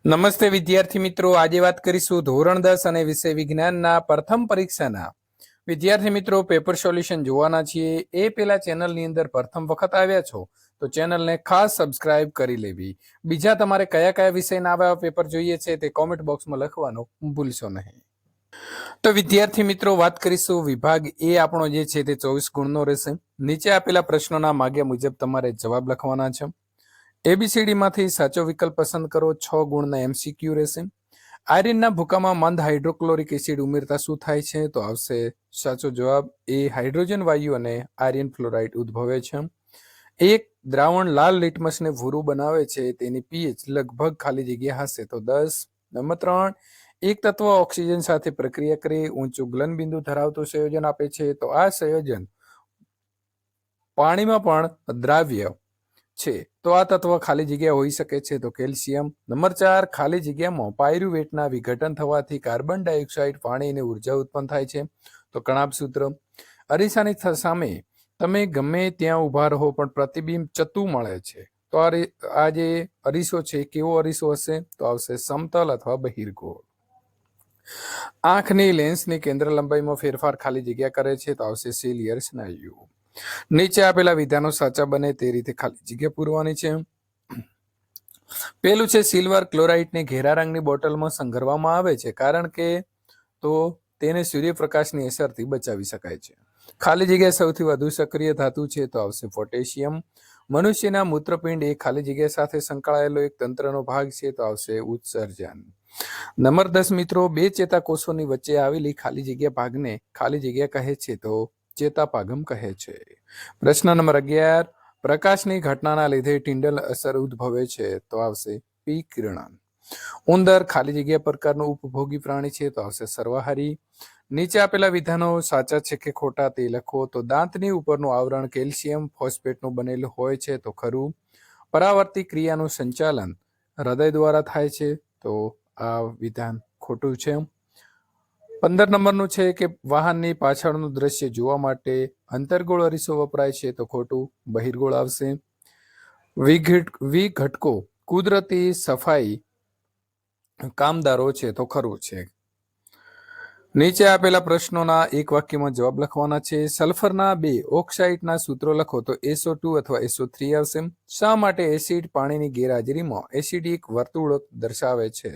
નમસ્તે વિદ્યાર્થી મિત્રો, આજે વાત કરીશું ધોરણ 10 અને વિષય વિજ્ઞાનના પ્રથમ પરીક્ષાના વિદ્યાર્થી મિત્રો પેપર સોલ્યુશન જોવાના છીએ. એ પેલા ચેનલની અંદર પ્રથમ વખત આવ્યા છો તો ચેનલને ખાસ સબસ્ક્રાઇબ કરી લેવી. બીજા તમારે કયા કયા વિષયના આવા પેપર જોઈએ છે તે કોમેન્ટ બોક્સમાં લખવાનું ભૂલશો નહીં. તો વિદ્યાર્થી મિત્રો વાત કરીશું વિભાગ એ આપણો જે છે તે 24 ગુણનો રહેશે. નીચે આપેલા પ્રશ્નોના માગ્યા મુજબ તમારે જવાબ લખવાના છે. એબીસીડી માંથી સાચો વિકલ્પ પસંદ કરો. 6 ગુણના એમસીક્યુ રહેશે. આયર્નના ભૂકામાં મંદ હાઇડ્રોક્લોરિક એસિડ ઉમેરતા શું થાય છે? તો આવશે સાચો જવાબ એ હાઇડ્રોજન વાયુ અને આયર્ન ફ્લોરાઇડ ઉદ્ભવે છે. એક દ્રાવણ લાલ લિટમસને ભૂરું બનાવે છે, તેની પીએચ લગભગ ખાલી જગ્યા હશે તો 10. નંબર 3, એક તત્વ ઓક્સિજન સાથે પ્રક્રિયા કરી ઊંચું ગલનબિંદુ ધરાવતું સંયોજન આપે છે, તો આ સંયોજન પાણીમાં પણ દ્રાવ્ય છે, તો આ તત્વ ખાલી જગ્યા હોઈ શકે છે તો કેલ્શિયમ. નંબર 4, ખાલી જગ્યામાં પાયરુવેટના વિઘટન થવાથી કાર્બન ડાયોક્સાઇડ પાણીની ઉર્જા ઉત્પન્ન થાય છે, તો કણાભ સૂત્ર. અરીસાની સામે તમે ગમે ત્યાં ઊભા રહો પણ પ્રતિબિંબ ચતું મળે છે, તો આ જે અરીસો છે કેવો અરીસો હશે? તો આવશે સમતલ અથવા બહિર્ગોળ. આંખની લેન્સની કેન્દ્ર લંબાઈમાં ફેરફાર ખાલી જગ્યા કરે છે, તો આવશે સિલિયર સ્નાયુ. નીચે આપેલા વિધાનો સાચા બને તે રીતે ખાલી જગ્યા પૂરવાની છે. પેલું છે સિલ્વર ક્લોરાઇડને ઘેરા રંગની બોટલમાં સંઘરવામાં આવે છે કારણ કે તો તેને સૂર્યપ્રકાશની અસરથી બચાવી શકાય છે. ખાલી જગ્યા સૌથી વધુ સક્રિય ધાતુ છે, તો આવશે પોટેશિયમ. મનુષ્યના મૂત્રપિંડ એ ખાલી જગ્યા સાથે સંકળાયેલો એક તંત્રનો ભાગ છે, તો આવશે ઉત્સર્જન. નંબર 10 મિત્રો, બે ચેતાકોષોની વચ્ચે આવેલી ખાલી જગ્યા ભાગને ખાલી જગ્યા કહે છે, તો ચેતાપાગમ કહે છે. પ્રશ્ન નંબર 11, પ્રકાશની ઘટનાના લીધે ટિંડલ અસર ઉદ્ભવે છે, તો આવશે પી કિરણ. ઉંદર ખાલી જગ્યા પ્રકારનું ઉપભોગી પ્રાણી છે, તો આવશે સર્વાહારી. નીચે આપેલા વિધાનો સાચા છે કે ખોટા તે લખો. તો દાંતની ઉપરનું આવરણ કેલ્શિયમ ફોસ્ફેટનું બનેલું હોય છે, તો ખરું. પરાવર્તી ક્રિયાનું સંચાલન હૃદય દ્વારા થાય છે, તો આ વિધાન ખોટું છે. 15 નંબરનું છે કે વાહનની પાછળનું દ્રશ્ય જોવા માટે અંતર્ગોળ અરીસો વપરાય છે, તો ખોટું. બહિર્ગોળ આવશે. વિઘટકો કુદરતી સફાઈ કામદારો છે, તો ખરું છે. નીચે આપેલા પ્રશ્નોના એક વાક્યમાં જવાબ લખવાના છે. સલ્ફરના 2 ઓક્સાઇડના સૂત્રો લખો. તો SO2 અથવા SO3 આવશે. શા માટે એસિડ પાણીની ગેરહાજરીમાં એસિડિક વર્તુળક દર્શાવે છે?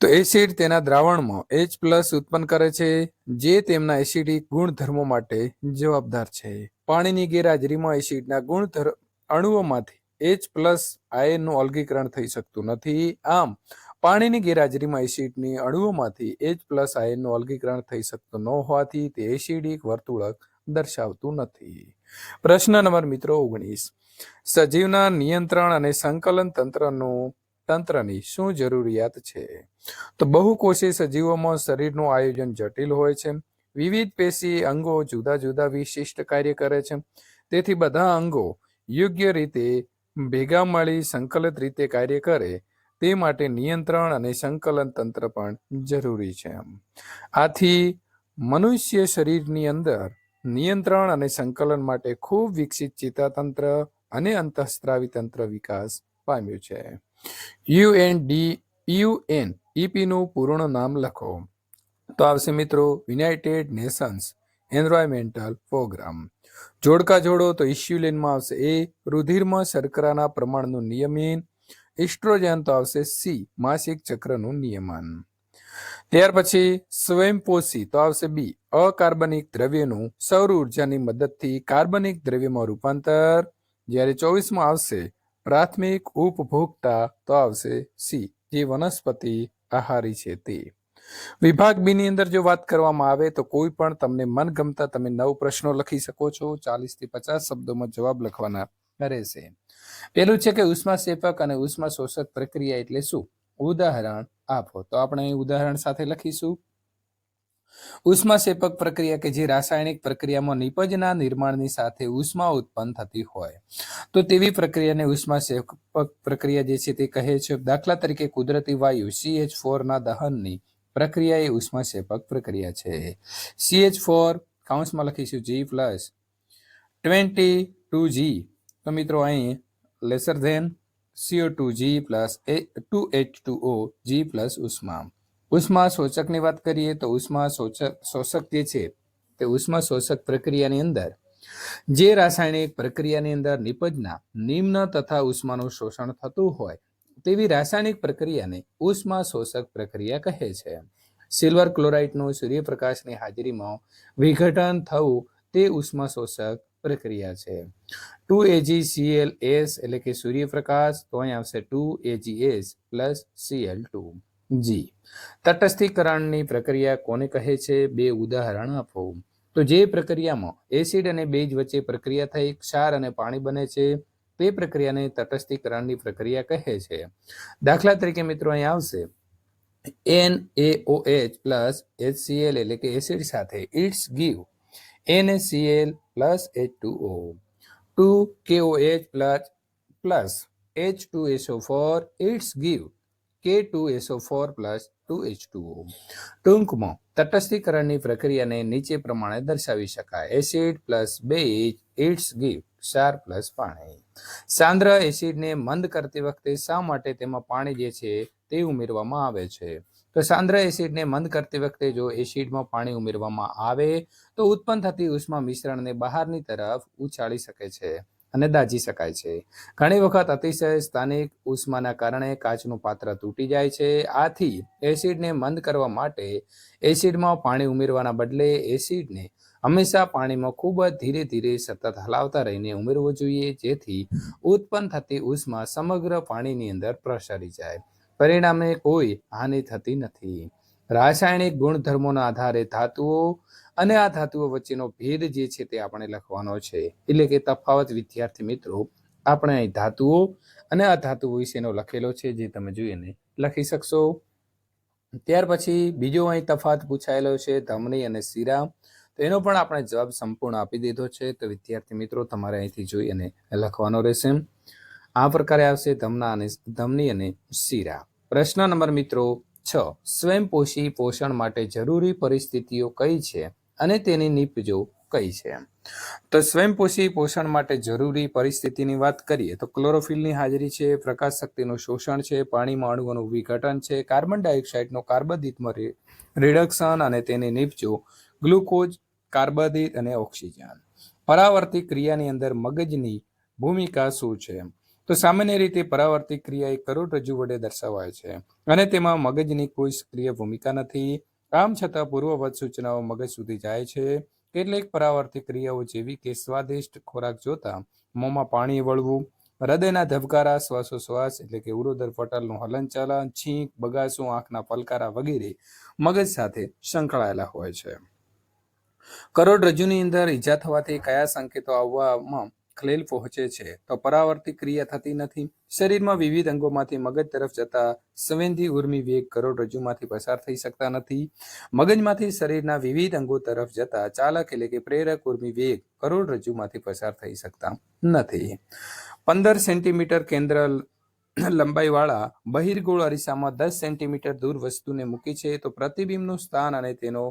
તો એસિડ તેના દ્રાવણમાં H+ ઉત્પન્ન કરે છે, જે તેમના એસિડિક ગુણધર્મો માટે જવાબદાર છે. પાણીની ગેરહાજરીમાં એસિડના અણુઓમાંથી H+ આયનનું અલગીકરણ થઈ શકતું નથી. આમ પાણીની ગેરહાજરીમાં એસિડની અણુઓમાંથી H+ આયનનું અલગીકરણ થઈ શકતું ન હોવાથી તે એસિડિક વર્તુળક દર્શાવતું નથી. પ્રશ્ન નંબર મિત્રો 19, સજીવના નિયંત્રણ અને સંકલન તંત્રની શું જરૂરિયાત છે? તો બહુકોષી સજીવોમાં શરીરનું આયોજન જટિલ હોય છે. વિવિધ પેશી અંગો જુદા જુદા વિશિષ્ટ કાર્ય કરે છે. તેથી બધા અંગો યોગ્ય રીતે ભેગા મળી સંકલિત રીતે કાર્ય કરે તે માટે નિયંત્રણ અને સંકલન તંત્ર પણ જરૂરી છે. આથી મનુષ્ય શરીરની અંદર નિયંત્રણ અને સંકલન માટે ખૂબ વિકસિત ચેતાતંત્ર અને અંતઃસ્ત્રાવી તંત્ર વિકાસ પામ્યું છે. UNEP નું પૂર્ણ નામ લખો. તો આવશે મિત્રો યુનાઇટેડ નેશન્સ એન્વાયરમેન્ટલ પ્રોગ્રામ. જોડકા જોડો તો ઇસ્યુલિનમાં આવશે એ. રુધિરમાં શર્કરાના પ્રમાણનું નિયમન. ઇસ્ટ્રોજન તો આવશે સી, માસિક ચક્રનું નિયમન. ત્યાર પછી સ્વયંપોષી તો આવશે બી, અકાર્બનિક દ્રવ્યનું સૌર ઉર્જાની મદદથી કાર્બનિક દ્રવ્યમાં રૂપાંતર. જ્યારે 24માં આવશે પ્રાથમિક ઉપભોક્તા તો આવશે સી, જે વનસ્પતિ આહારી છે તે. વિભાગ બી ની અંદર જો વાત કરવામાં આવે તો કોઈ પણ તમને મનગમતા તમે 9 પ્રશ્નો લખી શકો છો. 40 થી 50 શબ્દોમાં જવાબ લખવાના રહેશે. પેલું છે કે ઉષ્માક્ષેપક અને ઉષ્મા શોષક પ્રક્રિયા એટલે શું? ઉદાહરણ આપો. તો આપણે અહીં ઉદાહરણ સાથે લખીશું. ઉષ્માક્ષેપક પ્રક્રિયા કે જે રાસાયણિક પ્રક્રિયામાં નિપજના નિર્માણની સાથે ઉષ્મા ઉત્પન્ન થતી હોય તો તેવી પ્રક્રિયાને ઉષ્માક્ષેપક પ્રક્રિયા જે છે તે કહે છે. દાખલા તરીકે કુદરતી વાયુ CH4 ના દહનની પ્રક્રિયા એ ઉષ્માક્ષેપક પ્રક્રિયા છે. CH4 કૌંસમાં લખીશું G+22G. તો મિત્રો અહીં laser than CO2G plus 2H2OG plus ઉષ્મા. ઉષ્મા શોષકની વાત કરીએ તો ઉષ્મા શોષક જે છે તે ઉષ્મા શોષક પ્રક્રિયાની અંદર જે રાસાયણિક પ્રક્રિયાની અંદર નિપજના નિમ્ન તથા ઉષ્માનું શોષણ થતું હોય તેવી રાસાયણિક પ્રક્રિયાને ઉષ્મા શોષક પ્રક્રિયા કહે છે. સિલ્વર ક્લોરાઇડનું સૂર્યપ્રકાશની હાજરીમાં વિઘટન થવું તે ઉષ્મા શોષક પ્રક્રિયા છે. 2AgClS એટલે કે સૂર્યપ્રકાશ, તો અહીં આવશે 2AgS પ્લસ Cl2G. તટસ્થીકરણની પ્રક્રિયા કોને કહે છે? બે ઉદાહરણ આપો. તો જે પ્રક્રિયામાં એસિડ અને બેઝ વચ્ચે પ્રક્રિયા થઈ ક્ષાર અને પાણી બને છે તે પ્રક્રિયાને તટસ્થીકરણની પ્રક્રિયા કહે છે. દાખલા તરીકે મિત્રો અહીં આવશે NaOH પ્લસ HCl એટલે કે એસિડ સાથે it's give NaCl plus H2O. 2KOH plus H2SO4 it's give K2SO4 plus 2H2O. ટૂંકમાં તટસ્થીકરણની પ્રક્રિયાને નીચે પ્રમાણે દર્શાવી શકાય. Acid plus base it's give ક્ષાર પ્લસ પાણી. સાંદ્ર એસિડને મંદ કરતી વખતે શા માટે તેમાં પાણી જે છે તે ઉમેરવામાં આવે છે? તો સાંદ્ર એસિડને મંદ કરતી વખતે જો એસિડમાં પાણી ઉમેરવામાં આવે તો ઉત્પન્ન થતી ઉષ્મા મિશ્રણને બહારની તરફ ઉછાળી શકે છે અને દાજી શકાય છે. ઘણી વખત અતિશય સ્થાનિક ઉષ્માના કારણે કાચનું પાત્ર તૂટી જાય છે. આથી એસિડને મંદ કરવા માટે એસિડમાં પાણી ઉમેરવાના બદલે એસિડને હંમેશા પાણીમાં ખૂબ જ ધીરે ધીરે સતત હલાવતા રહીને ઉમેરવો જોઈએ, જેથી ઉત્પન્ન થતી ઉષ્મા સમગ્ર પાણીની અંદર પ્રસરી જાય. પરિણામે કોઈ હાનિ થતી નથી. રાસાયણિક ગુણધર્મોના આધારે ધાતુઓ અને આ ધાતુઓ વચ્ચેનો ભેદ જે છે તે આપણે લખવાનો છે. એટલે કે તફાવત વિદ્યાર્થી મિત્રો આપણે અહીં ધાતુઓ અને આ ધાતુઓ વિશેનો લખેલો છે, જે તમે જોઈને લખી શકશો. ત્યાર પછી બીજો અહીં તફાવત પૂછાયેલો છે ધમની અને શિરા. તો એનો પણ આપણે જવાબ સંપૂર્ણ આપી દીધો છે. તો વિદ્યાર્થી મિત્રો તમારે અહીંથી જોઈ અને લખવાનો રહેશે. આ પ્રકારે આવશે ધમની અને શિરા. પ્રશ્ન નંબર મિત્રો 6. સ્વયંપોષી પોષણ માટે જરૂરી પરિસ્થિતિઓ કઈ છે અને તેની નિપજો કઈ છે? તો સ્વયંપોષી પોષણ માટે જરૂરી પરિસ્થિતિની વાત કરીએ તો ક્લોરોફિલની હાજરી છે, પ્રકાશ શક્તિનું શોષણ છે, પાણીમાં અણુઓનું વિઘટન છે, કાર્બન ડાયોક્સાઇડનો કાર્બોદિતમાં રિડક્શન અને તેની નિપજો ગ્લુકોઝ, કાર્બોદિત અને ઓક્સિજન. પરાવર્તિત ક્રિયાની અંદર મગજની ભૂમિકા શું છે? તો સામાન્ય રીતે પરાવર્તિત ક્રિયા એ કરોડરજ્જુ વડે દર્શાવાય છે અને તેમાં મગજની કોઈ સક્રિય ભૂમિકા નથી. આમ છતાં પૂર્વવત સૂચનાઓ મગજ સુધી જાય છે. કેટલીક પરાવર્તિત ક્રિયાઓ જેવી કે સ્વાદિષ્ટ ખોરાક જોતા મોંમાં પાણી વળવું, હૃદયના ધબકારા, શ્વાસોશ્વાસ એટલે કે ઉરોદર પટલનું હલનચલન, છીંક, બગાસું, આંખના પલકારા વગેરે મગજ સાથે સંકળાયેલા હોય છે. કરોડરજ્જુની અંદર ઈજા થવાથી કયા સંકેતો આવવામાં ખલેલ પહોંચે છે? તો પરાવર્તિત ક્રિયા થતી નથી. શરીરમાં વિવિધ અંગોમાંથી મગજ તરફ જતા સંવેદી ઉર્મિ વેગ કરોડરજ્જુમાંથી પસાર થઈ શકતા નથી. મગજમાંથી શરીરના વિવિધ અંગો તરફ જતા ચાલક એટલે કે પ્રેરક ઉર્મિ વેગ કરોડરજ્જુમાંથી પસાર થઈ શકતા નથી. 15 સેન્ટીમીટર કેન્દ્ર લંબાઈવાળા બહિર્ગોળ અરીસામાં 10 સેન્ટીમીટર દૂર વસ્તુને મૂકી છે તો પ્રતિબિંબનું સ્થાન અને તેનો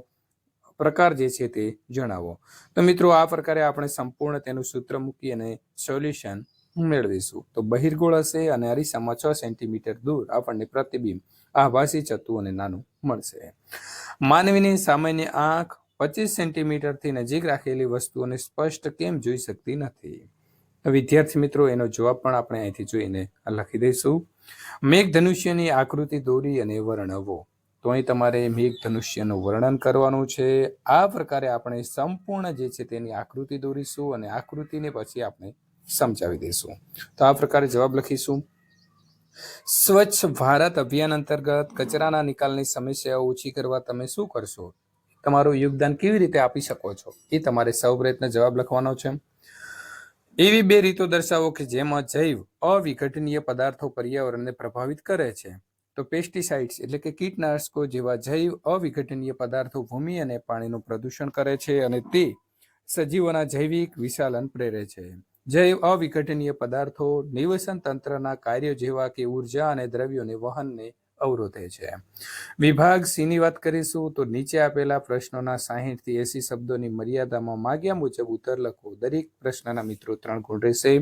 પ્રકાર જે છે તે જણાવો. તો મિત્રો આ પ્રકારે આપણે સંપૂર્ણ તેનું સૂત્ર મૂકી અને સોલ્યુશન મેળવીશું. તો બહિર્ગોળ હશે અને અરીસામાં 6 સેન્ટીમીટર દૂર આપણને પ્રતિબિંબ આભાસી ચતું અને નાનું મળશે. માનવીની સામાન્ય આંખ 25 સેન્ટીમીટરથી નજીક રાખેલી વસ્તુઓને સ્પષ્ટ કેમ જોઈ શકતી નથી? તો વિદ્યાર્થી મિત્રો એનો જવાબ પણ આપણે અહીંથી જોઈને લખી દઈશું. મેઘધનુષ્યની આકૃતિ દોરી અને વર્ણવો. તો અહીં તમારે મેઘધનુષ્યનું વર્ણન કરવાનું છે. આ પ્રકારે આપણે સંપૂર્ણ જે છે તેની આકૃતિ દોરીશું અને આકૃતિને પછી આપણે સમજાવી દઈશું. તો આ પ્રકારે જવાબ લખીશું. સ્વચ્છ ભારત અભિયાન અંતર્ગત કચરાના નિકાલની સમસ્યાઓ ઓછી કરવા તમે શું કરશો? તમારું યોગદાન કેવી રીતે આપી શકો છો એ તમારે સૌ પ્રયત્ન જવાબ લખવાનો છે. એવી 2 રીતો દર્શાવો કે જેમાં જૈવ અવિઘટનીય પદાર્થો પર્યાવરણને પ્રભાવિત કરે છે. તો પેસ્ટિસાઇડ્સ એટલે કે કીટનાશકો જેવા જૈવ અવિઘટનીય પદાર્થો ભૂમિ અને પાણીનું પ્રદૂષણ કરે છે અને તે સજીવોના જૈવિક વિશાલન પ્રેરે છે. જૈવ અવિઘટનીય પદાર્થો નિવસન તંત્રના કાર્યો જેવા કે ઉર્જા અને દ્રવ્યોને વહનને અવરોધે છે. વિભાગ સી ની વાત કરીશું તો નીચે આપેલા પ્રશ્નોના 60 થી 80 શબ્દોની મર્યાદામાં માગ્યા મુજબ ઉત્તર લખો. દરેક પ્રશ્નના મિત્રો 3 ગુણ રહેશે.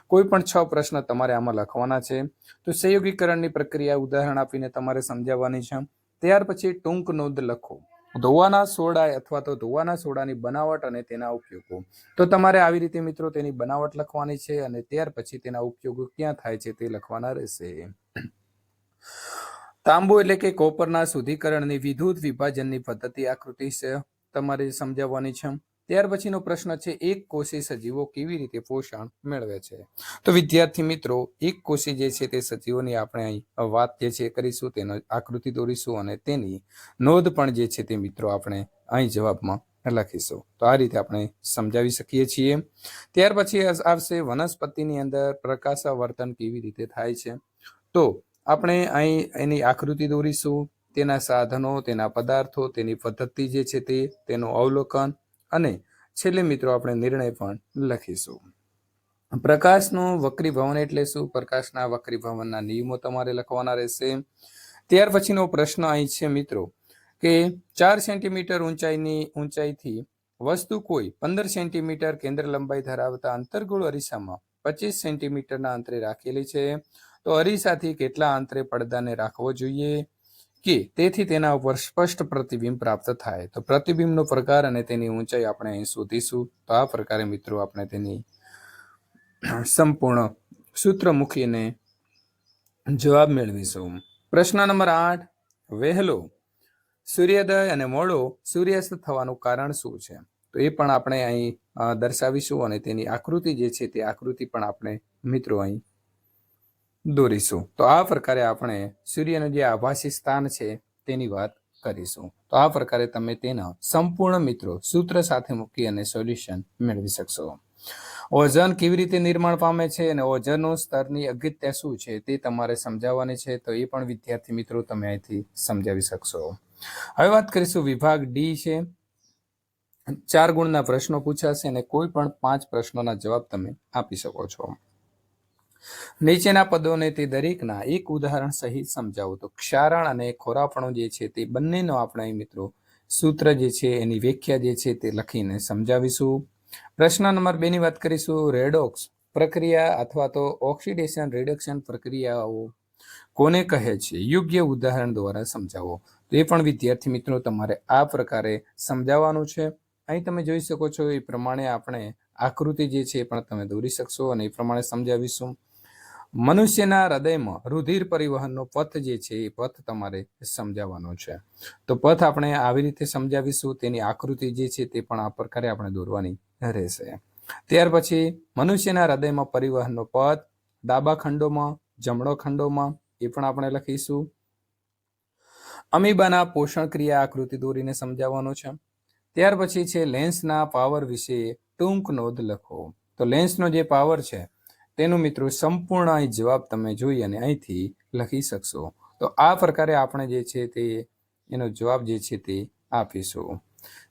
કોઈ પણ 6 પ્રશ્ન તમારે આમાં લખવાના છે. તો સંયોગીકરણની પ્રક્રિયા ઉદાહરણ આપીને તમારે સમજાવવાની છે. ત્યાર પછી ટૂંક નોંધ લખો. ધોવાના સોડા અથવા તો ધોવાના સોડાની બનાવટ અને તેના ઉપયોગો. તો તમારે આવી રીતે મિત્રો તેની બનાવટ લખવાની છે અને ત્યાર પછી તેના ઉપયોગો ક્યાં થાય છે તે લખવાના રહેશે. તાંબુ એટલે કે કોપરના શુદ્ધિકરણની વિદ્યુત વિભાજનની પદ્ધતિ આકૃતિ છે તમારે સમજાવવાની છે. ત્યાર પછીનો પ્રશ્ન છે એક કોષી સજીવો કેવી રીતે પોષણ મેળવે છે. તો વિદ્યાર્થી મિત્રો એક કોષી જે છે તે સજીવોની આપણે અહીં વાત જે છે કરીશું, તેનો આકૃતિ દોરીશું અને તેની નોંધ પણ જે છે તે મિત્રો આપણે અહીં જવાબમાં લખીશું. તો આ રીતે આપણે સમજાવી શકીએ છીએ. ત્યાર પછી આવશે વનસ્પતિની અંદર પ્રકાશવર્તન કેવી રીતે થાય છે. તો આપણે અહીં એની આકૃતિ દોરીશું, તેના સાધનો, તેના પદાર્થો, તેની પદ્ધતિ જે છે તે, તેનું અવલોકન અને છેલ્લે મિત્રો આપણે નિર્ણય પણ લખીશું. પ્રકાશનું વક્રીભવન એટલે શું? પ્રકાશના વક્રીભવનના નિયમો તમારે લખવાના રહેશે. ત્યાર પછીનો પ્રશ્ન અહીં છે મિત્રો કે 4 સેન્ટીમીટર ઊંચાઈથી વસ્તુ કોઈ 15 સેન્ટીમીટર કેન્દ્ર લંબાઈ ધરાવતા અંતર્ગોળ અરીસામાં 25 સેન્ટીમીટરના અંતરે રાખેલી છે. તો અરીસાથી કેટલા અંતરે પડદાને રાખવો જોઈએ કે તેથી તેના ઉપર સ્પષ્ટ પ્રતિબિંબ પ્રાપ્ત થાય. તો પ્રતિબિંબનો પ્રકાર અને તેની ઊંચાઈ આપણે અહીં શોધીશું. તો આ પ્રકારે મિત્રો આપણે તેની સંપૂર્ણ સૂત્ર મૂકીને જવાબ મેળવીશું. પ્રશ્ન નંબર 8, વહેલો સૂર્યોદય અને મોડો સૂર્યાસ્ત થવાનું કારણ શું છે? તો એ પણ આપણે અહીં દર્શાવીશું અને તેની આકૃતિ જે છે તે આકૃતિ પણ આપણે મિત્રો અહીં દોરીશું. તો આ પ્રકારે આપણે સૂર્યનું જે આભાસી સ્થાન છે તેની વાત કરીશું. તો આ પ્રકારે તમે તેના સંપૂર્ણ મિત્રો સૂત્ર સાથે મૂકી અને સોલ્યુશન મેળવી શકશો. ઓઝોન કેવી રીતે નિર્માણ પામે છે અને ઓઝોન સ્તરની અગત્યતા શું છે તે તમારે સમજાવવાની છે. તો એ પણ વિદ્યાર્થી મિત્રો તમે અહીંથી સમજાવી શકશો. હવે વાત કરીશું વિભાગ ડી છે. 4 ગુણના પ્રશ્નો પૂછાશે અને કોઈ પણ 5 પ્રશ્નોના જવાબ તમે આપી શકો છો. નીચેના પદોને તે દરેકના એક ઉદાહરણ સહિત સમજાવો. તો ક્ષારણ અને ખોરાપણું જે છે તે બંનેનો આપણે મિત્રો સૂત્ર જે છે એની વ્યાખ્યા જે છે તે લખીને સમજાવીશું. પ્રશ્ન નંબર 2 ની વાત કરીશું. રેડોક્સ પ્રક્રિયા અથવા તો ઓક્સિડેશન રિડક્શન પ્રક્રિયાઓ કોને કહે છે? યોગ્ય ઉદાહરણ દ્વારા સમજાવો. તો એ પણ વિદ્યાર્થી મિત્રો તમારે આ પ્રકારે સમજાવવાનું છે. અહીં તમે જોઈ શકો છો એ પ્રમાણે આપણે આકૃતિ જે છે એ પણ તમે દોરી શકશો અને એ પ્રમાણે સમજાવીશું. મનુષ્યના હૃદયમાં રુધિર પરિવહનનો પથ જે છે એ પથ તમારે સમજાવવાનો છે. તો પથ આપણે આવી રીતે સમજાવીશું. તેની આકૃતિ જે છે તે પણ આ પ્રકારે આપણે દોરવાની રહેશે. ત્યાર પછી મનુષ્યના હૃદયમાં પરિવહનનો પથ ડાબા ખંડોમાં, જમણો ખંડોમાં એ પણ આપણે લખીશું. અમીબાના પોષણ ક્રિયા આકૃતિ દોરીને સમજાવવાનો છે. ત્યાર પછી છે લેન્સના પાવર વિશે ટૂંક નોંધ લખો. તો લેન્સનો જે પાવર છે તેનું મિત્રો સંપૂર્ણ અહીં જવાબ તમે જોઈ અને અહીંથી લખી શકશો. તો આ પ્રકારે આપણે જે છે તે એનો જવાબ જે છે તે આપીશું.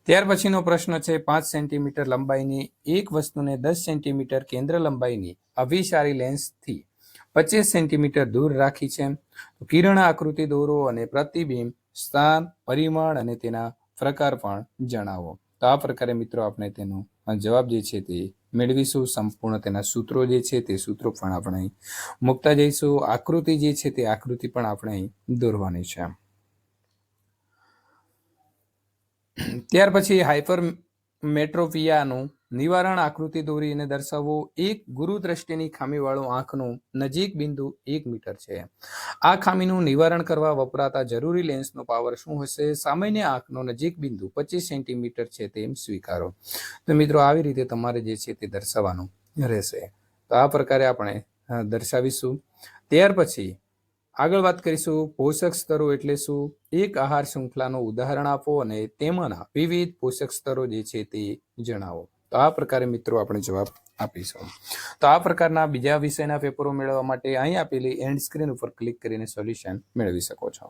ત્યાર પછીનો પ્રશ્ન છે 5 સેન્ટીમીટર લંબાઈની એક વસ્તુને 10 સેન્ટીમીટર કેન્દ્ર લંબાઈની અભિસારી લેન્સથી 25 સેન્ટીમીટર દૂર રાખી છે. કિરણ આકૃતિ દોરો અને પ્રતિબિંબ સ્થાન, પરિમાણ અને તેના પ્રકાર પણ જણાવો. તો આ પ્રકારે મિત્રો આપણે તેનો જવાબ જે છે તે મેળવીશું. સંપૂર્ણ તેના સૂત્રો જે છે તે સૂત્રો પણ આપણે અહીં મૂકતા જઈશું. આકૃતિ જે છે તે આકૃતિ પણ આપણે અહીં દોરવાની છે. ત્યાર પછી હાઇપરમેટ્રોપિયાનું નિવારણ આકૃતિ દોરીને દર્શાવવું. એક ગુરુદ્રષ્ટિની ખામીવાળું આંખનું નજીક બિંદુ 1 મીટર છે. આ ખામીનું નિવારણ કરવા વપરાતા જરૂરી લેન્સનો પાવર શું હશે? સામાન્ય આંખનો નજીક બિંદુ 25 સેન્ટીમીટર છે તેમ સ્વીકારો. તો મિત્રો આવી રીતે તમારે જે છે તે દર્શાવવાનું રહેશે. તો આ પ્રકારે આપણે દર્શાવીશું. ત્યાર પછી આગળ વાત કરીશું પોષક સ્તરો એટલે શું? એક આહાર શૃંખલાનું ઉદાહરણ આપો અને તેમાંના વિવિધ પોષક સ્તરો જે છે તે જણાવો. તો આ પ્રકારે મિત્રો આપણે જવાબ આપીશું. તો આ પ્રકારના બીજા વિષયના પેપરો મેળવવા માટે અહીં આપેલી એન્ડ સ્ક્રીન ઉપર ક્લિક કરીને સોલ્યુશન મેળવી શકો છો.